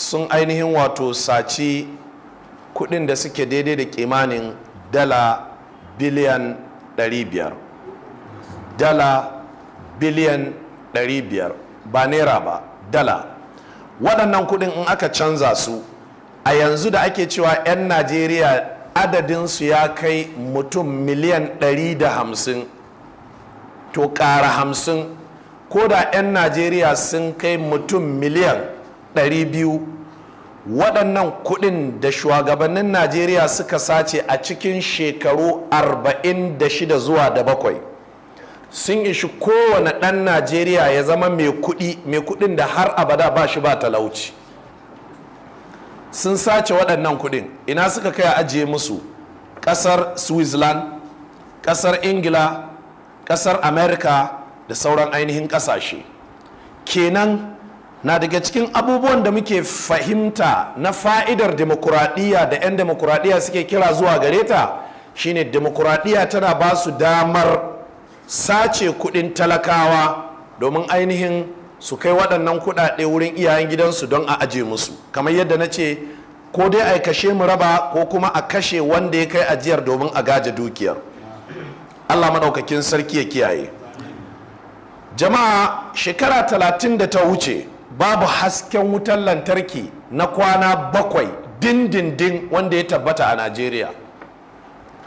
sun ainihin wato saci kudin da suke daidai da kimanin dala biliyan 500. Dala biliyan 500 ba naira ba, dala. Waɗannan kudin in aka canza su a yanzu da ake cewa 'yan Najeriya adadinsu ya kai mutum miliyan 150, to ƙara 50, ko da 'yan Najeriya sun kai mutum miliyan 200, waɗannan kuɗin da shugabannin Najeriya suka sace a cikin shekaru 46 zuwa da 7 sun ishi kowane ɗan Najeriya ya zama mai kuɗin da har abada ba shi ba talauci. Sun sace waɗannan kuɗin, ina suka kai a ajiye musu? Ƙasar Switzerland, ƙasar Ingila, ƙasar Amerika da sauran ainihin ƙasashe. Kenan na daga cikin abubuwan da muke fahimta na fa'idar demokuraɗiyya da 'yan demokuraɗiyya suke kira zuwa gare ta shine demokuraɗiyya tana ba su damar sace kuɗin talakawa domin ainihin su kai waɗannan kuɗaɗe wurin iyayen gidansu don a aje musu, kamar yadda na ce ko dai a kashe mu raba ko kuma a kashe wanda ya kai ajiyar domin a gaje dukiyar. Allah maɗaukakin sarki ya kiyaye. Jama'a, shekara 30 da ta wuce babu hasken wutar lantarki na kwana 7 dindindin wanda ya tabbata a Najeriya.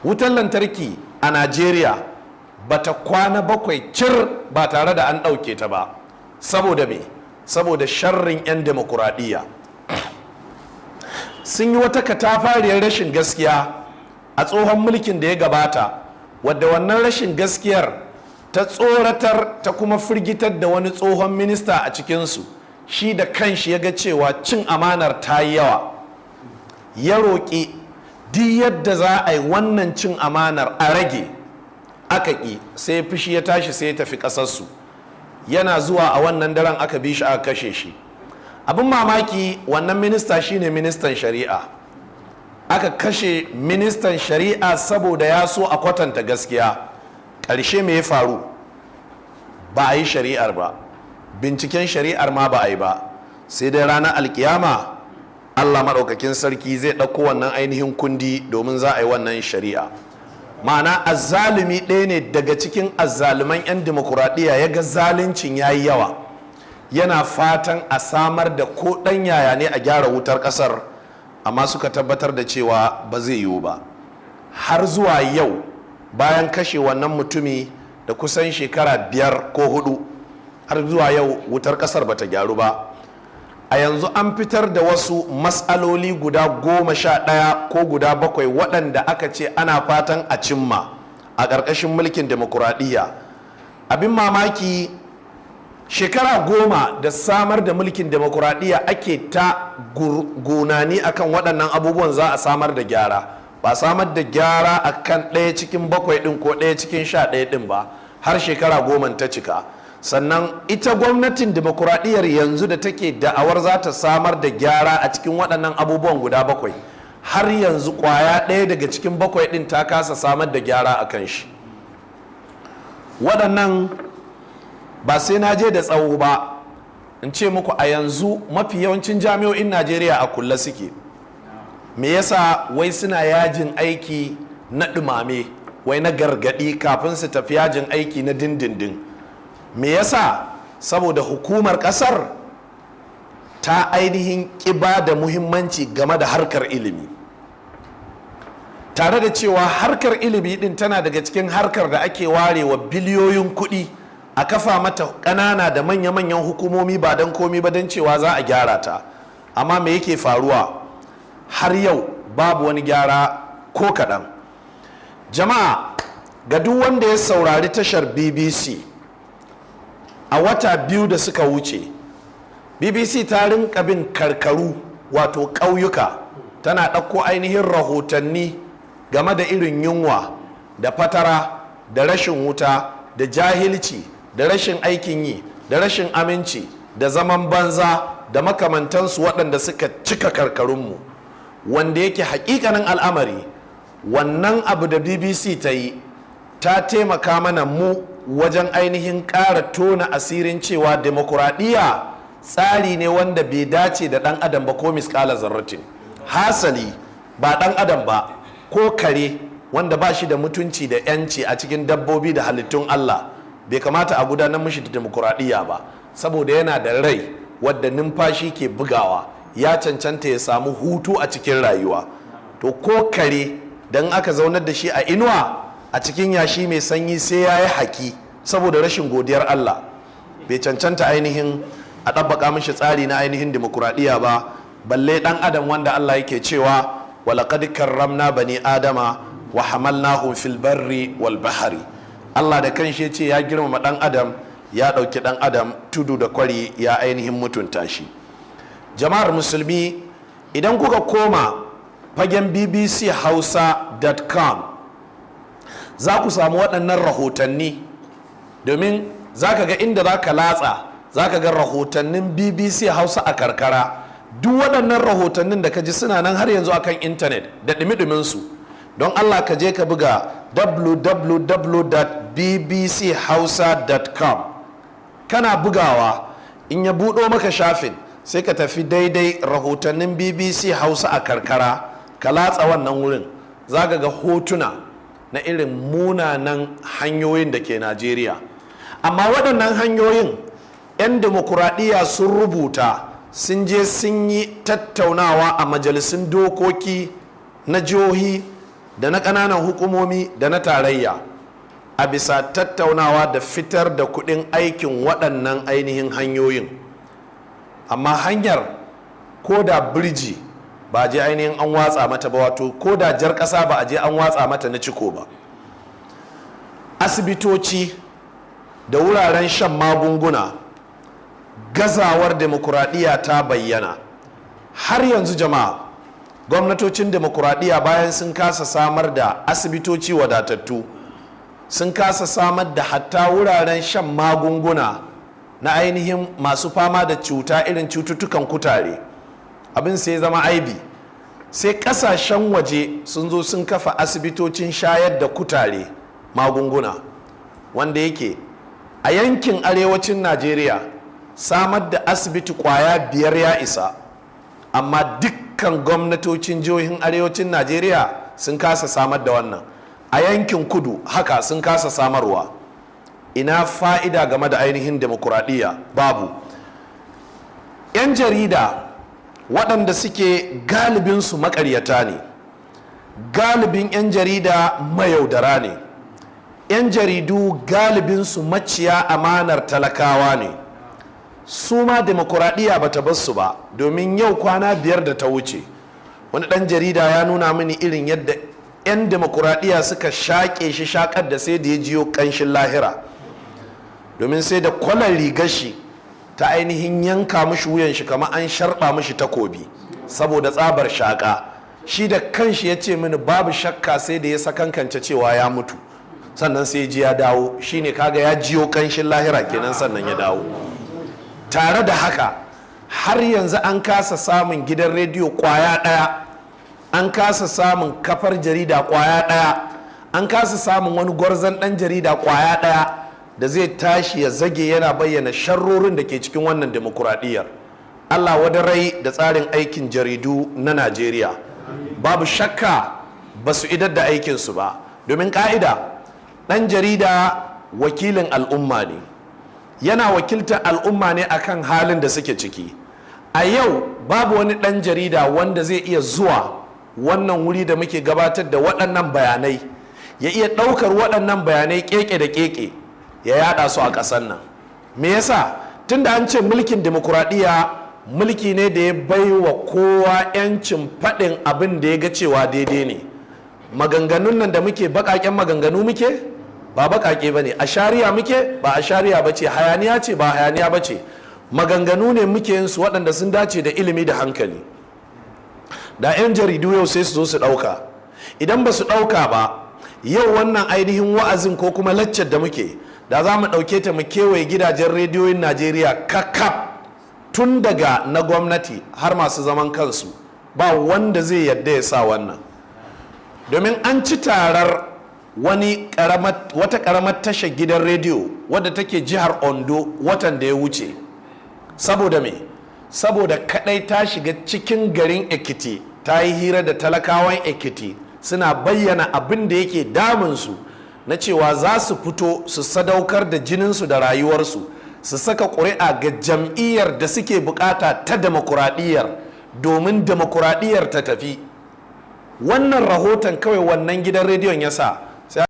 Wutar lantarki a Najeriya bata kwana 7 cir ba tare da an ɗauke ta ba. Saboda me? Saboda sharrin 'yan demokuraɗiyya. Sun yi wata katafariyar rashin gaskiya a tsohon mulkin da ya gabata, wadda wannan rashin gaskiyar ta tsoratar ta kuma firgitar da wani tsohon minista a cikinsu. Shi da kanshi ya ga cewa cin amanar ta yi yawa, ya roƙi duk yadda za a yi wannan cin amanar a rage, aka ƙi, sai fushi ya tashi sai ya tafi ƙasarsu. Yana zuwa a wannan daren aka bi shi aka kashe shi. Abin mamaki, wannan minista shine ministan shari'a. Aka kashe ministan shari'a saboda ya so a kwatanta gaskiya. Ƙarshe me ya faru? Ba a yi shari'ar ba, binciken shari'ar ma ba a yi ba, sai dai ranar alkiyama Allah maɗaukakin sarki zai ɗauko wannan ainihin kundi domin za a yi wannan shari'a. Ma'ana azzalumi ɗaya ne daga cikin azzaluman 'yan demokuraɗiyya ya ga zaluncin ya yi yawa, yana fatan a samar da ko ɗan yaya ne a gyara wutar ƙasar, amma suka tabbatar da cewa ba zai yiwu ba. Har zuwa yau, bayan kashe wannan mutumi da kusan shekara 5 ko 4, har zuwa yau wutar ƙasar ba ta gyaru ba. A yanzu an fitar da wasu matsaloli guda 11 ko guda 7 waɗanda aka ce ana fatan a cimma a ƙarƙashin mulkin demokuraɗiyya. Abin mamaki, shekara 10 da samar da mulkin demokuraɗiyya ake ta gunani akan waɗannan abubuwan za a samar da gyara. Ba samar da gyara akan ɗaya cikin 7 ɗin ko ɗaya cikin 11 ɗin ba, har shekara 10 ta cika. Sannan ita gwamnatin demokuraɗiyyar yanzu da take da'awar za ta samar da gyara a cikin waɗannan abubuwan guda 7, har yanzu ƙwaya ɗaya daga cikin 7 ɗin ta kasa samar da gyara a kan shi. Waɗannan ba sai na je da tsawo ba in ce muku a yanzu mafi yawancin jami'o'in Najeriya a kulle suke. Me yasa? Wai suna yajin aiki na ɗumame, wai na gargaɗi kafin su tafi yajin aiki na dindindin. Me yasa? Saboda hukumar ƙasar ta ainihin ƙiba da muhimmanci game da harkar ilimi, tare da cewa harkar ilimi din tana daga cikin harkar da ake warewa biliyoyin kuɗi a kafa mata ƙanana da manya-manyan hukumomi ba don komi ba don cewa za a gyara ta. Amma me yake faruwa? Har yau babu wani gyara ko kaɗan. Jama'a, ga duk wanda ya saurari tashar BBC a wata 2 da suka wuce, BBC ta rinka bin karkaru, wato ƙauyuka, tana ɗauko ainihin rahotanni game da irin yunwa da fatara da rashin wuta da jahilci da rashin aikin yi da rashin aminci da zaman banza da makamantansu waɗanda suka cika karkarunmu, wanda yake hakikanin al'amari wannan abu da BBC ta yi ta taimaka mana mu wajen ainihin ƙara tona asirin cewa demokuraɗiyya tsari ne wanda bai dace da ɗan adam ba ko miskala zarratin. Hasali ba ɗan adam ba ko kare wanda ba shi da mutunci da 'yanci a cikin dabbobi da halittun Allah bai kamata a gudanar mishi da demokuraɗiyya ba, saboda yana da rai wadda numfashi ke bugawa, ya cancanta ya samu hutu a cikin rayuwa. To ko kare don aka zaunar da shi a inuwa a cikin yashi mai sanyi sai ya yi haki saboda rashin godiyar Allah, bai cancanta ainihin a ɗabbaka mishi tsari na ainihin demokuraɗiyya ba, balle ɗan adam wanda Allah yake cewa walaƙad karramna bani adama wa hamalnahum fil barri wal bahari. Allah da kanshi ce ya girmama ɗan adam, ya ɗauki ɗan adam tudu da kwari ya ainihin mutunta shi. Jama'ar musulmi, idan kuka koma fagen bbchausa.com za ku samu waɗannan rahotanni, domin za ka ga inda za ka latsa za ka ga rahotannin BBC Hausa a Karkara. Duk waɗannan rahotannin da ka ji suna nan har yanzu akan intanet da ɗumi-ɗuminsu. Don Allah ka je ka buga www.bbchausa.com, kana bugawa in ya buɗo maka shafin sai ka tafi daidai rahotannin BBC Hausa a Karkara, ka latsa wannan wurin za ka ga hotuna na irin munanan hanyoyin da ke Najeriya. Amma waɗannan hanyoyin 'yan demokuraɗiyya sun rubuta, sun je sun yi tattaunawa a majalisun dokoki na jihohi da na ƙananan hukumomi da na tarayya a bisa tattaunawa da fitar da kuɗin aikin waɗannan ainihin hanyoyin. Amma hanyar ko da birji ba a je ainihin an watsa mata ba, wato ko da jar ƙasa ba a je an watsa mata na ciko ba. Asibitoci da wuraren shan magunguna, gazawar demokuraɗiyya ta bayyana. Har yanzu jama'a, gwamnatocin demokuraɗiyya bayan sun kasa samar da asibitoci wadatattu, sun kasa samar da hatta wuraren shan magunguna na ainihin masu fama da cuta irin cututtukan kutare, abin sai zama aibi. Sai kasashen waje sun zo sun kafa asibitocin shayar da kutare magunguna, wanda yake a yankin arewacin Najeriya samar da asibiti kwaya 5 ya isa, amma dukkan gwamnatocin jihohin arewacin Najeriya sun kasa samar da wannan. A yankin kudu haka sun kasa samarwa. Ina fa'ida game da ainihin demokuraɗiyya? Babu. 'Yan jarida waɗanda suke galibinsu maƙaryata ne, galibin 'yan jarida mayaudara ne, 'yan jaridu galibinsu maciya amanar talakawa ne. Su ma demokuraɗiyya ba ta basu ba, domin yau kwana 5 da ta wuce wani ɗan jarida ya nuna mini irin yadda 'yan demokuraɗiyya suka shaƙe shi shaƙar da sai da ya jiyo ƙanshin lahira, domin sai da kwalar rigar shi ta ainihin yanka mishi wuyan shi kamar an sharɓa mishi takobi saboda tsabar shaƙa. Shi da kanshi ya ce mini babu shakka sai da ya sakankance cewa ya mutu, sannan sai ji ya dawo. Shine kaga ya jiyo ƙanshin lahira kenan, sannan ya dawo. Tare da haka har yanzu an kasa samun gidan rediyo kwaya ɗaya, an kasa samun kafar jarida kwaya ɗaya, an kasa samun wani gwarzon ɗan jarida kwaya ɗaya da zai tashi ya zage yana bayyana sharrorin da ke cikin wannan demokuraɗiyyar. Allah wadarai da tsarin aikin jaridu na Najeriya. Babu shakka ba su idar da aikinsu ba, domin ƙa'ida ɗan jarida wakilin al'umma ne, yana wakiltar al'umma ne akan halin da suke ciki. A yau babu wani ɗan jarida wanda zai iya zuwa wannan wuri da muke gabatar da waɗannan bayanai, ya iya ɗaukar waɗannan bayanai keke da keke ya yada su a ƙasar nan. Me yasa? Tunda an ce mulkin demokuraɗiyya mulki ne da ya baiwa kowa 'yancin faɗin abin da ya ga cewa daidai ne. Maganganun nan da muke baƙaƙen maganganu muke? Ba baƙaƙe ba ne. A shari'a muke? Ba a shari'a ba ce. Hayaniya ce? Ba hayaniya ba ce. Maganganu ne muke yin su waɗanda sun dace da ilimi da hankali. Da 'yan jaridu yau sai su zo su ɗauka. Idan ba su ɗauka ba, yau wannan ainihin wa'azin ko kuma laccar da muke, da za mu ɗauke ta mu kewaye gidajen rediyoyin Najeriya kakaf, tun daga na gwamnati har masu zaman kansu, ba wanda zai yadda ya sa wannan. Domin an ci tarar wata ƙaramar tashar gidan rediyo wadda take jihar Ondo watan da ya wuce. saboda me? Saboda kadai ta shiga cikin garin Ekiti ta yi hira da talakawan Ekiti suna bayyana abin da yake damunsu na cewa za su fito su sadaukar da jininsu da rayuwarsu su saka ƙuri'a ga jam'iyyar da suke bukata ta demokuraɗiyyar domin demokuraɗiyyar ta tafi. Wannan rahoton kawai wannan gidan rediyon ya sa